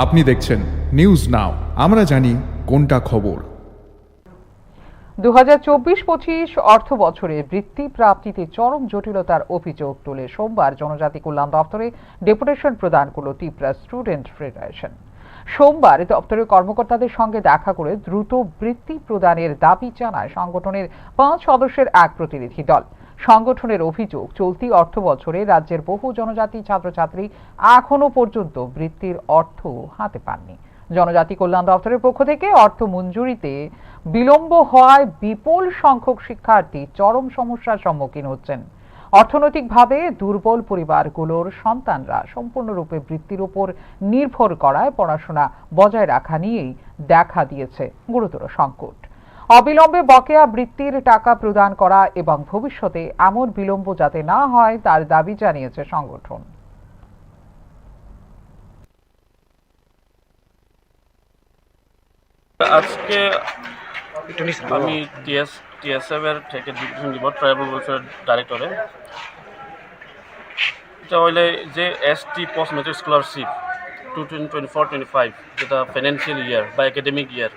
আপনি দেখছেন news now, আমরা জানি কোনটা খবর। 2024-25 অর্থ বছরে বৃত্তি প্রাপ্তিতে চরম জটিলতার অভিযোগ তুলে সোমবার জনজাতি কল্যাণ দপ্তরে ডেপুটেশন প্রদান করল ত্রিপুরা স্টুডেন্ট ফেডারেশন। সোমবার দপ্তরের কর্মকর্তাদের সঙ্গে দেখা করে দ্রুত বৃত্তি প্রদানের দাবি জানায় সংগঠনের 5 সদস্যের এক প্রতিনিধি দল। সংগঠনের অভিযোগ, চলতি অর্থ বছরে রাজ্যের বহু জনজাতি ছাত্রছাত্রী এখনো পর্যন্ত বৃত্তির অর্থ হাতে পাননি। জনজাতি কল্যাণ দপ্তরের পক্ষ থেকে অর্থ মঞ্জুরিতে বিলম্ব হওয়ায় বিপুল সংখ্যক শিক্ষার্থী চরম সমস্যার সম্মুখীন হচ্ছেন। অর্থনৈতিকভাবে দুর্বল পরিবারগুলোর সন্তানরা সম্পূর্ণরূপে বৃত্তির উপর নির্ভর করায় পড়াশোনা বজায় রাখা নিয়েই দেখা দিয়েছে গুরুতর সংকট। অবিলম্বে বকেয়া বৃত্তির টাকা প্রদান করা এবং ভবিষ্যতে এমন বিলম্ব যাতে না হয় তার দাবি জানিয়েছে সংগঠন। আজকে আমি টিএসএফ এর থেকে ডিভিশন দিব ট্রাইবাল ওয়েলফেয়ার ডাইরেক্টরে। এটা হইলে যে এসটি পোস্ট ম্যাট্রিক স্কলারশিপ 2024-25 যেটা ফাইন্যান্সিয়াল ইয়ার বা একাডেমিক ইয়ার,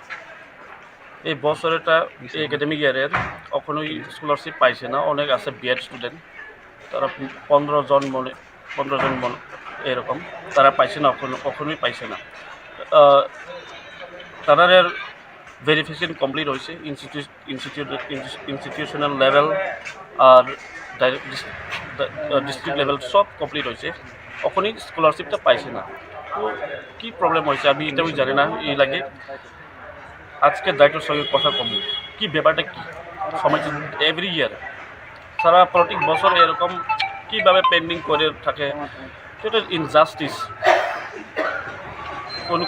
এই বছরটা এই একাডেমিক ইয়ারের কখনোই স্কলারশিপ পাইছে না। অনেক আছে বিএড স্টুডেন্ট, তারা 15 জন এরকম তারা পাইছে না, কখনোই পাইছে না। তাদের ভেরিফিকেশন কমপ্লিট হয়েছে ইনস্টিটিউশনাল লেভেল আর ডিস্ট্রিক্ট লেভেল সব কমপ্লিট হয়েছে, কখনই স্কলারশিপটা পাইছে না। তো কী প্রবলেম হয়েছে আমি এটাও জানি না। এই লাগে আজকে দায়িত্বের সঙ্গে কথা কম, কি ব্যাপারটা কী সময় এভরি ইয়ার সারা প্রত্যেক বছর এরকম কীভাবে পেন্ডিং করে থাকে, সেটা ইনজাস্টিস।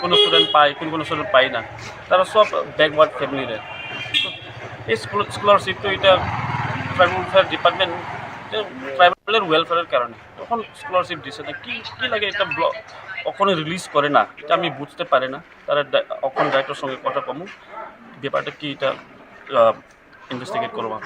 কোনো স্টুডেন্ট পায়, কোনো স্টুডেন্ট পায় না, তারা সব ব্যাকওয়ার্ড ফ্যামিলির। এই স্কলারশিপ তো এটা ট্রাইবাল ওয়েলফেয়ার ডিপার্টমেন্ট ট্রাইবালের ওয়েলফেয়ারের কারণে তখন স্কলারশিপ দিচ্ছে না। কী লাগে এটা কখনো রিলিজ করে না, এটা আমি বুঝতে পারি না। তারা এখন ডাইরেক্টরের সঙ্গে কথা কমু, ব্যাপারটা কি এটা ইনভেস্টিগেট করবো।